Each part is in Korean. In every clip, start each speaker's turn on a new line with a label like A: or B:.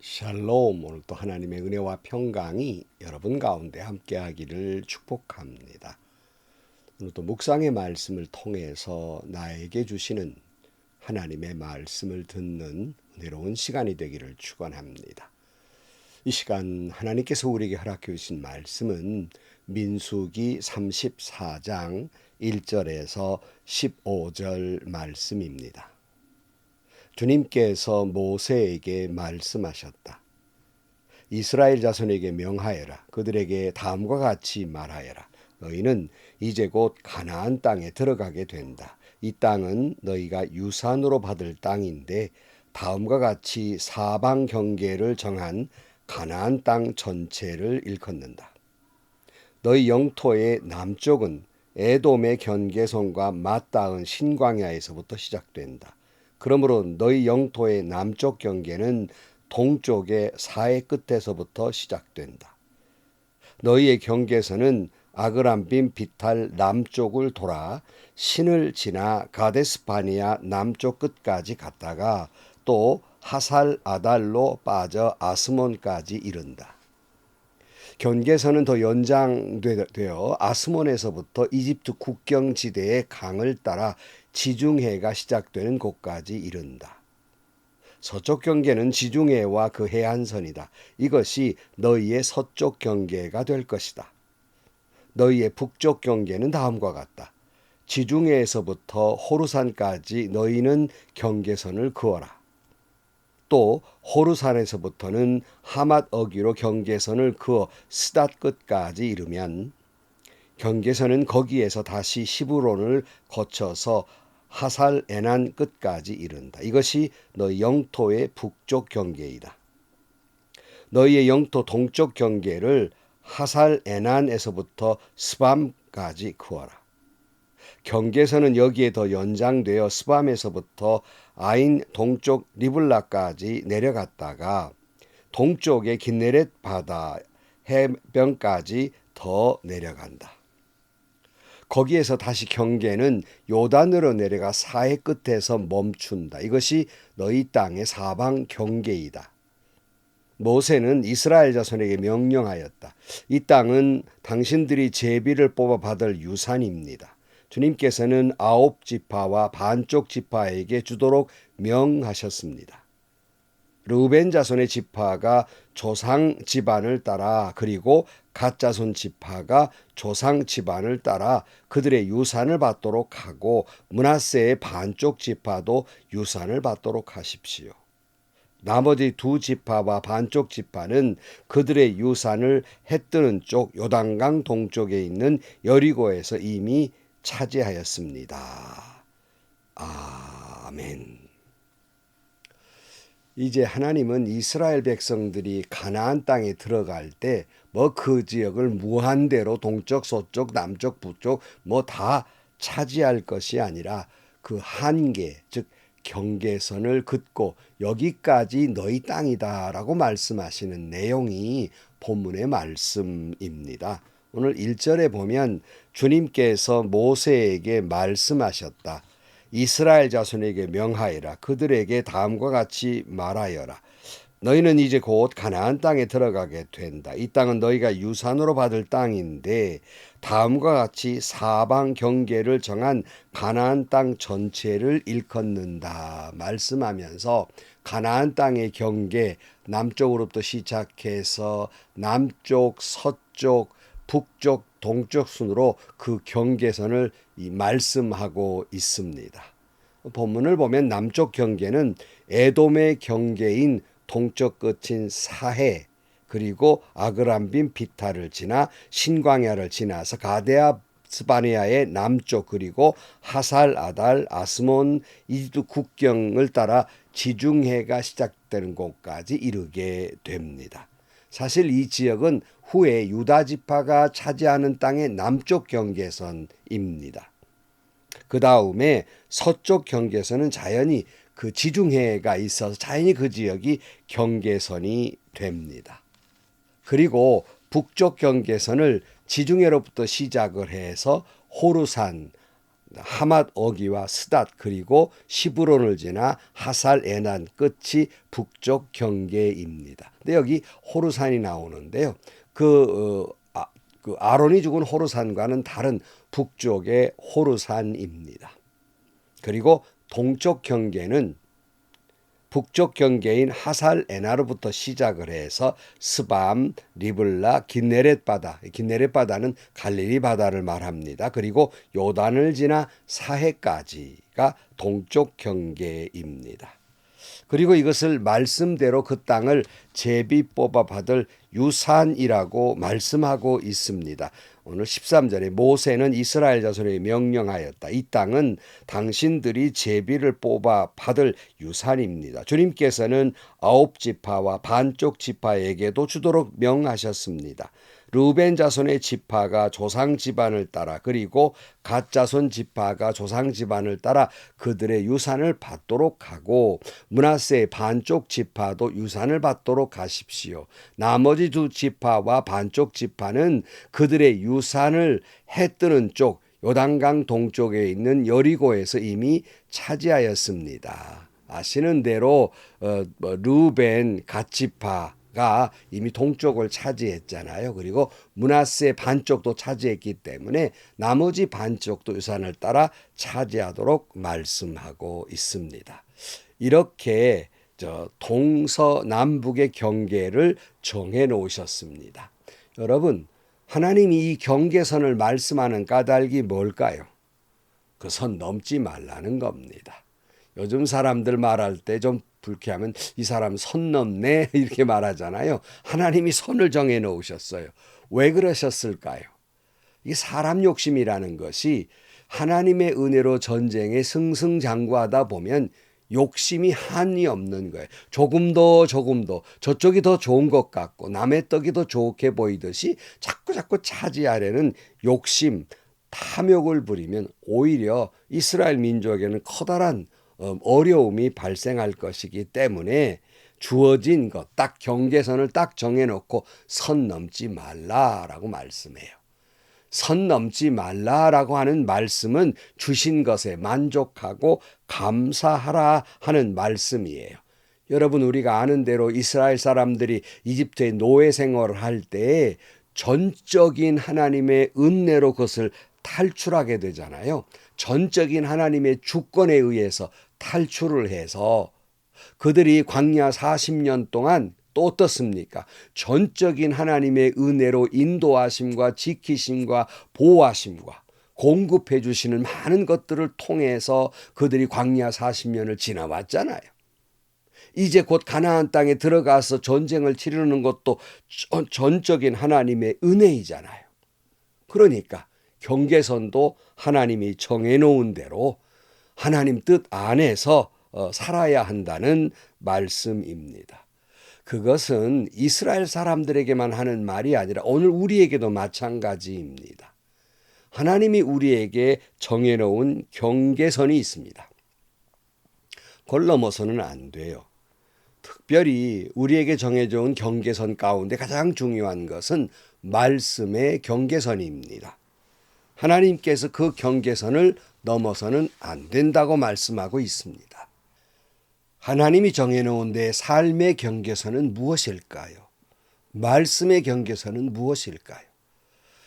A: 샬롬. 오늘 또 하나님의 은혜와 평강이 여러분 가운데 함께하기를 축복합니다. 오늘 또 묵상의 말씀을 통해서 나에게 주시는 하나님의 말씀을 듣는 은혜로운 시간이 되기를 축원합니다. 이 시간 하나님께서 우리에게 허락해 주신 말씀은 민수기 34장 1절에서 15절 말씀입니다. 주님께서 모세에게 말씀하셨다. 이스라엘 자손에게 명하여라. 그들에게 다음과 같이 말하여라. 너희는 이제 곧 가나안 땅에 들어가게 된다. 이 땅은 너희가 유산으로 받을 땅인데 다음과 같이 사방 경계를 정한 가나안 땅 전체를 일컫는다. 너희 영토의 남쪽은 에돔의 경계선과 맞닿은 신광야에서부터 시작된다. 그러므로 너희 영토의 남쪽 경계는 동쪽의 사해 끝에서부터 시작된다. 너희의 경계선은 아그람빔 비탈 남쪽을 돌아 신을 지나 가데스바니아 남쪽 끝까지 갔다가 또 하살 아달로 빠져 아스몬까지 이른다. 경계선은 더 연장되어 아스몬에서부터 이집트 국경지대의 강을 따라 지중해가 시작되는 곳까지 이른다. 서쪽 경계는 지중해와 그 해안선이다. 이것이 너희의 서쪽 경계가 될 것이다. 너희의 북쪽 경계는 다음과 같다. 지중해에서부터 호르산까지 너희는 경계선을 그어라. 또 호르산에서부터는 하맛 어기로 경계선을 그어 스닷 끝까지 이르면 경계선은 거기에서 다시 시브론을 거쳐서 하살 에난 끝까지 이른다. 이것이 너희 영토의 북쪽 경계이다. 너희의 영토 동쪽 경계를 하살 에난에서부터 스밤까지 그어라. 경계선은 여기에 더 연장되어 스밤에서부터 아인 동쪽 리블라까지 내려갔다가 동쪽의 긴네렛 바다 해변까지 더 내려간다. 거기에서 다시 경계는 요단으로 내려가 사해 끝에서 멈춘다. 이것이 너희 땅의 사방 경계이다. 모세는 이스라엘 자손에게 명령하였다. 이 땅은 당신들이 제비를 뽑아 받을 유산입니다. 주님께서는 9지파와 반쪽 지파에게 주도록 명하셨습니다. 르우벤 자손의 지파가 조상 집안을 따라 그리고 갓 자손 지파가 조상 집안을 따라 그들의 유산을 받도록 하고 므낫세의 반쪽 지파도 유산을 받도록 하십시오. 나머지 두 지파와 반쪽 지파는 그들의 유산을 해뜨는 쪽 요단강 동쪽에 있는 여리고에서 이미 차지하였습니다. 아멘. 이제 하나님은 이스라엘 백성들이 가나안 땅에 들어갈 때 그 지역을 무한대로 동쪽, 서쪽, 남쪽, 북쪽 다 차지할 것이 아니라 그 한계, 즉 경계선을 긋고 여기까지 너희 땅이다라고 말씀하시는 내용이 본문의 말씀입니다. 오늘 1절에 보면 주님께서 모세에게 말씀하셨다. 이스라엘 자손에게 명하여라. 그들에게 다음과 같이 말하여라. 너희는 이제 곧 가나안 땅에 들어가게 된다. 이 땅은 너희가 유산으로 받을 땅인데 다음과 같이 사방 경계를 정한 가나안 땅 전체를 일컫는다. 말씀하면서 가나안 땅의 경계 남쪽으로부터 시작해서 남쪽, 서쪽, 북쪽, 동쪽 순으로 그 경계선을 말씀하고 있습니다. 본문을 보면 남쪽 경계는 에돔의 경계인 동쪽 끝인 사해 그리고 아그람빔 비탈을 지나 신광야를 지나서 가데아 스바니아의 남쪽 그리고 하살 아달 아스몬 이집트 국경을 따라 지중해가 시작되는 곳까지 이르게 됩니다. 사실 이 지역은 후에 유다 지파가 차지하는 땅의 남쪽 경계선입니다. 그 다음에 서쪽 경계선은 자연히 그 지중해가 있어서 자연히 그 지역이 경계선이 됩니다. 그리고 북쪽 경계선을 지중해로부터 시작을 해서 호르산, 하맛 어기와 스닷 그리고 시브론을 지나 하살 에난 끝이 북쪽 경계입니다. 근데 여기 호르산이 나오는데요. 그 아론이 죽은 호르산과는 다른 북쪽의 호르산입니다. 그리고 동쪽 경계는 북쪽 경계인 하살 에나로부터 시작을 해서 스밤, 리블라, 긴네렛 바다, 긴네렛 바다는 갈릴리 바다를 말합니다. 그리고 요단을 지나 사해까지가 동쪽 경계입니다. 그리고 이것을 말씀대로 그 땅을 제비 뽑아 받을 유산이라고 말씀하고 있습니다. 오늘 13절에 모세는 이스라엘 자손에게 명령하였다. 이 땅은 당신들이 제비를 뽑아 받을 유산입니다. 주님께서는 9지파와 반쪽 지파에게도 주도록 명하셨습니다. 르우벤 자손의 지파가 조상 집안을 따라 그리고 갓 자손 지파가 조상 집안을 따라 그들의 유산을 받도록 하고 므낫세의 반쪽 지파도 유산을 받도록 하십시오. 나머지 두 지파와 반쪽 지파는 그들의 유산을 해 뜨는 쪽 요단강 동쪽에 있는 여리고에서 이미 차지하였습니다. 아시는 대로 르우벤 갓 지파가 이미 동쪽을 차지했잖아요. 그리고 므낫세 반쪽도 차지했기 때문에 나머지 반쪽도 유산을 따라 차지하도록 말씀하고 있습니다. 이렇게 동서남북의 경계를 정해 놓으셨습니다. 여러분, 하나님이 이 경계선을 말씀하는 까닭이 뭘까요? 그 선 넘지 말라는 겁니다. 요즘 사람들 말할 때 좀 불쾌하면 이 사람 선 넘네 이렇게 말하잖아요. 하나님이 선을 정해 놓으셨어요. 왜 그러셨을까요? 이 사람 욕심이라는 것이 하나님의 은혜로 전쟁에 승승장구하다 보면 욕심이 한이 없는 거예요. 조금 더 저쪽이 더 좋은 것 같고 남의 떡이 더 좋게 보이듯이 자꾸 차지하려는 욕심, 탐욕을 부리면 오히려 이스라엘 민족에는 커다란 어려움이 발생할 것이기 때문에 주어진 것, 딱 경계선을 딱 정해놓고 선 넘지 말라라고 말씀해요. 선 넘지 말라라고 하는 말씀은 주신 것에 만족하고 감사하라 하는 말씀이에요. 여러분, 우리가 아는 대로 이스라엘 사람들이 이집트의 노예 생활을 할 때 전적인 하나님의 은혜로 그것을 탈출하게 되잖아요. 전적인 하나님의 주권에 의해서 탈출을 해서 그들이 광야 40년 동안 또 어떻습니까? 전적인 하나님의 은혜로 인도하심과 지키심과 보호하심과 공급해 주시는 많은 것들을 통해서 그들이 광야 40년을 지나왔잖아요. 이제 곧 가나안 땅에 들어가서 전쟁을 치르는 것도 전적인 하나님의 은혜이잖아요. 그러니까 경계선도 하나님이 정해놓은 대로 하나님 뜻 안에서 살아야 한다는 말씀입니다. 그것은 이스라엘 사람들에게만 하는 말이 아니라 오늘 우리에게도 마찬가지입니다. 하나님이 우리에게 정해놓은 경계선이 있습니다. 그걸 넘어서는 안 돼요. 특별히 우리에게 정해져 온 경계선 가운데 가장 중요한 것은 말씀의 경계선입니다. 하나님께서 그 경계선을 넘어서는 안 된다고 말씀하고 있습니다. 하나님이 정해놓은 내 삶의 경계선은 무엇일까요? 말씀의 경계선은 무엇일까요?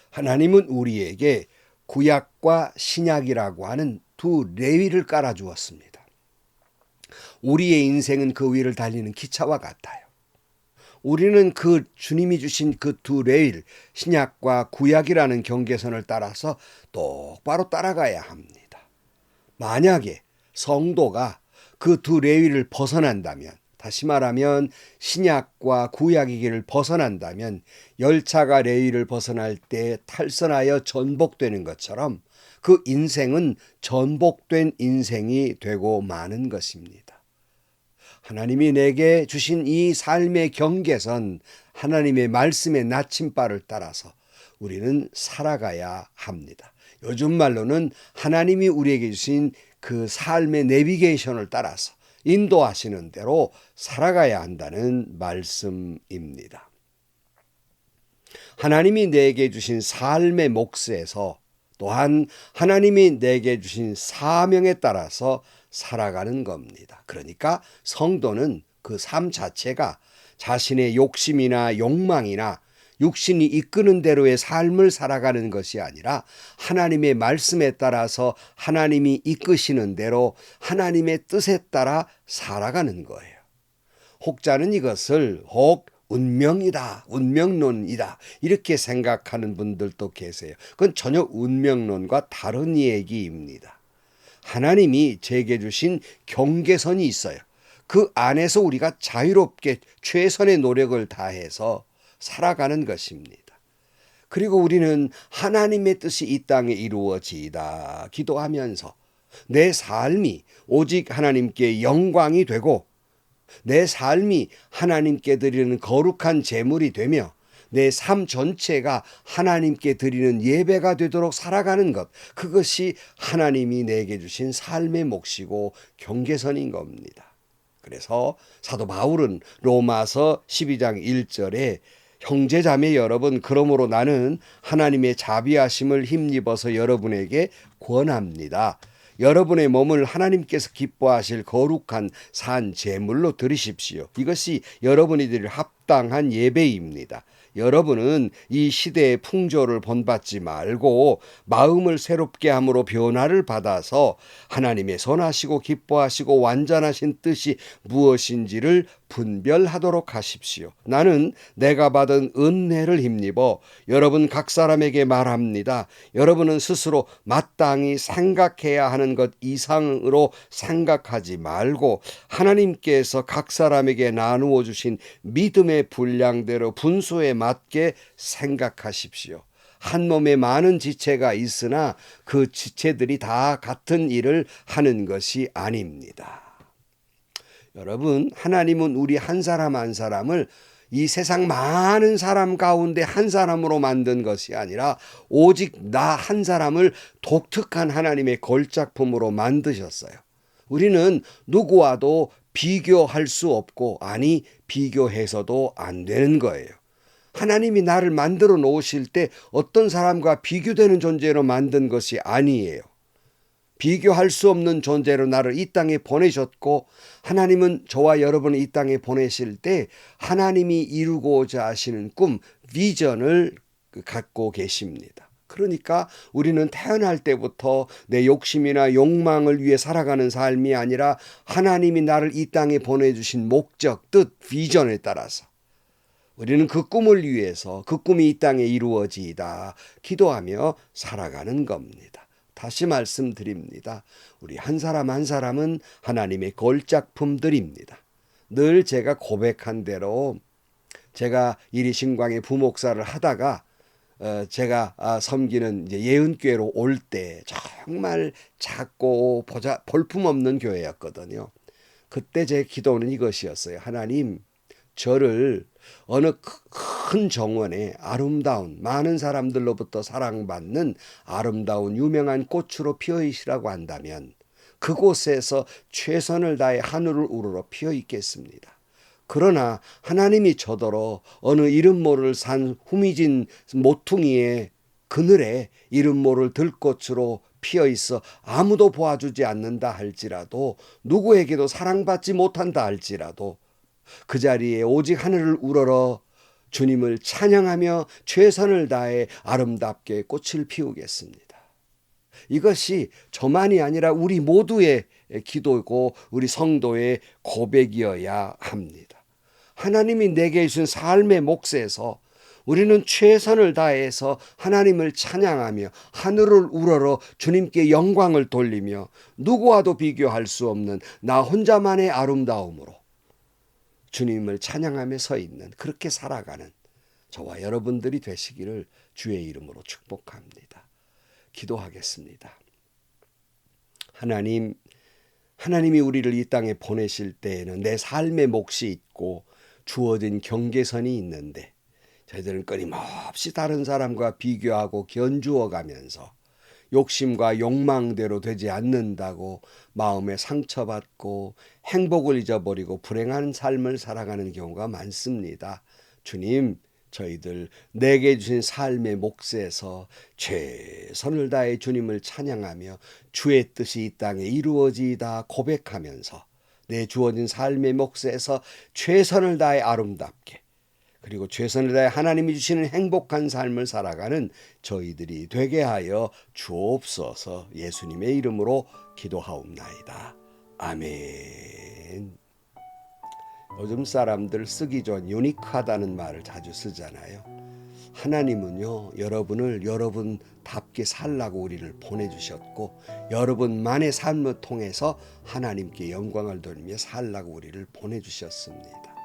A: 하나님은 우리에게 구약과 신약이라고 하는 두 레위를 깔아주었습니다. 우리의 인생은 그 위를 달리는 기차와 같아요. 우리는 그 주님이 주신 그 두 레일, 신약과 구약이라는 경계선을 따라서 똑바로 따라가야 합니다. 만약에 성도가 그 두 레위를 벗어난다면, 다시 말하면 신약과 구약의 길을 벗어난다면 열차가 레위를 벗어날 때 탈선하여 전복되는 것처럼 그 인생은 전복된 인생이 되고 마는 것입니다. 하나님이 내게 주신 이 삶의 경계선, 하나님의 말씀의 나침반을 따라서 우리는 살아가야 합니다. 요즘 말로는 하나님이 우리에게 주신 그 삶의 내비게이션을 따라서 인도하시는 대로 살아가야 한다는 말씀입니다. 하나님이 내게 주신 삶의 몫에서 또한 하나님이 내게 주신 사명에 따라서 살아가는 겁니다. 그러니까 성도는 그 삶 자체가 자신의 욕심이나 욕망이나 육신이 이끄는 대로의 삶을 살아가는 것이 아니라 하나님의 말씀에 따라서 하나님이 이끄시는 대로 하나님의 뜻에 따라 살아가는 거예요. 혹자는 이것을 혹 운명이다, 운명론이다 이렇게 생각하는 분들도 계세요. 그건 전혀 운명론과 다른 얘기입니다. 하나님이 제게 주신 경계선이 있어요. 그 안에서 우리가 자유롭게 최선의 노력을 다해서 살아가는 것입니다. 그리고 우리는 하나님의 뜻이 이 땅에 이루어지이다 기도하면서 내 삶이 오직 하나님께 영광이 되고 내 삶이 하나님께 드리는 거룩한 제물이 되며 내 삶 전체가 하나님께 드리는 예배가 되도록 살아가는 것, 그것이 하나님이 내게 주신 삶의 몫이고 경계선인 겁니다. 그래서 사도 바울은 로마서 12장 1절에 형제자매 여러분, 그러므로 나는 하나님의 자비하심을 힘입어서 여러분에게 권합니다. 여러분의 몸을 하나님께서 기뻐하실 거룩한 산 제물로 드리십시오. 이것이 여러분이 드릴 합당한 예배입니다. 여러분은 이 시대의 풍조를 본받지 말고 마음을 새롭게 함으로 변화를 받아서 하나님의 선하시고 기뻐하시고 완전하신 뜻이 무엇인지를 분별하도록 하십시오. 나는 내가 받은 은혜를 힘입어 여러분 각 사람에게 말합니다. 여러분은 스스로 마땅히 생각해야 하는 것 이상으로 생각하지 말고 하나님께서 각 사람에게 나누어 주신 믿음의 분량대로 분수에 맞게 생각하십시오. 한 몸에 많은 지체가 있으나 그 지체들이 다 같은 일을 하는 것이 아닙니다. 여러분, 하나님은 우리 한 사람 한 사람을 이 세상 많은 사람 가운데 한 사람으로 만든 것이 아니라 오직 나 한 사람을 독특한 하나님의 걸작품으로 만드셨어요. 우리는 누구와도 비교할 수 없고, 아니 비교해서도 안 되는 거예요. 하나님이 나를 만들어 놓으실 때 어떤 사람과 비교되는 존재로 만든 것이 아니에요. 비교할 수 없는 존재로 나를 이 땅에 보내셨고, 하나님은 저와 여러분을 이 땅에 보내실 때 하나님이 이루고자 하시는 꿈, 비전을 갖고 계십니다. 그러니까 우리는 태어날 때부터 내 욕심이나 욕망을 위해 살아가는 삶이 아니라 하나님이 나를 이 땅에 보내주신 목적, 뜻, 비전에 따라서 우리는 그 꿈을 위해서 그 꿈이 이 땅에 이루어지이다 기도하며 살아가는 겁니다. 다시 말씀드립니다. 우리 한 사람 한 사람은 하나님의 걸작품들입니다. 늘 제가 고백한 대로 제가 이리신광의 부목사를 하다가 제가 섬기는 이제 예은교회로 올 때 정말 작고 볼품없는 교회였거든요. 그때 제 기도는 이것이었어요. 하나님, 저를 어느 큰 정원에 아름다운 많은 사람들로부터 사랑받는 아름다운 유명한 꽃으로 피어있으라고 한다면 그곳에서 최선을 다해 하늘을 우러러 피어 있겠습니다. 그러나 하나님이 저더러 어느 이름 모를 산 후미진 모퉁이의 그늘에 이름 모를 들꽃으로 피어 있어 아무도 보아주지 않는다 할지라도, 누구에게도 사랑받지 못한다 할지라도 그 자리에 오직 하늘을 우러러 주님을 찬양하며 최선을 다해 아름답게 꽃을 피우겠습니다. 이것이 저만이 아니라 우리 모두의 기도고 우리 성도의 고백이어야 합니다. 하나님이 내게 주신 삶의 몫에서 우리는 최선을 다해서 하나님을 찬양하며 하늘을 우러러 주님께 영광을 돌리며 누구와도 비교할 수 없는 나 혼자만의 아름다움으로 주님을 찬양하며 서 있는, 그렇게 살아가는 저와 여러분들이 되시기를 주의 이름으로 축복합니다. 기도하겠습니다. 하나님이 우리를 이 땅에 보내실 때에는 내 삶의 몫이 있고 주어진 경계선이 있는데 저희들은 끊임없이 다른 사람과 비교하고 견주어 가면서 욕심과 욕망대로 되지 않는다고 마음에 상처받고 행복을 잊어버리고 불행한 삶을 살아가는 경우가 많습니다. 주님, 저희들 내게 주신 삶의 몫에서 최선을 다해 주님을 찬양하며 주의 뜻이 이 땅에 이루어지이다 고백하면서 내 주어진 삶의 몫에서 최선을 다해 아름답게 그리고 최선을 다해 하나님이 주시는 행복한 삶을 살아가는 저희들이 되게 하여 주옵소서. 예수님의 이름으로 기도하옵나이다. 아멘. 요즘 사람들 쓰기 좋은 유니크하다는 말을 자주 쓰잖아요. 하나님은요, 여러분을 여러분답게 살라고 우리를 보내주셨고 여러분만의 삶을 통해서 하나님께 영광을 돌리며 살라고 우리를 보내주셨습니다.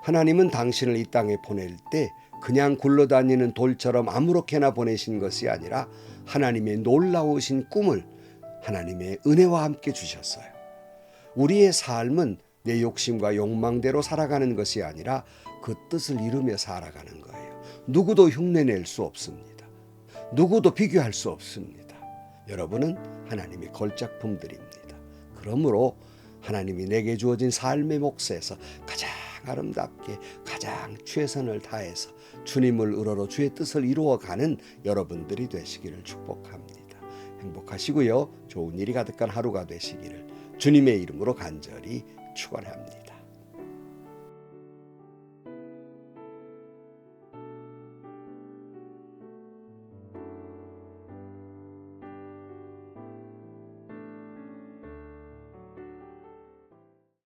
A: 하나님은 당신을 이 땅에 보낼 때 그냥 굴러다니는 돌처럼 아무렇게나 보내신 것이 아니라 하나님의 놀라우신 꿈을 하나님의 은혜와 함께 주셨어요. 우리의 삶은 내 욕심과 욕망대로 살아가는 것이 아니라 그 뜻을 이루며 살아가는 거예요. 누구도 흉내낼 수 없습니다. 누구도 비교할 수 없습니다. 여러분은 하나님의 걸작품들입니다. 그러므로 하나님이 내게 주어진 삶의 몫에서 가장 아름답게 가장 최선을 다해서 주님을 우러러 주의 뜻을 이루어가는 여러분들이 되시기를 축복합니다. 행복하시고요. 좋은 일이 가득한 하루가 되시기를 주님의 이름으로 간절히 축원합니다.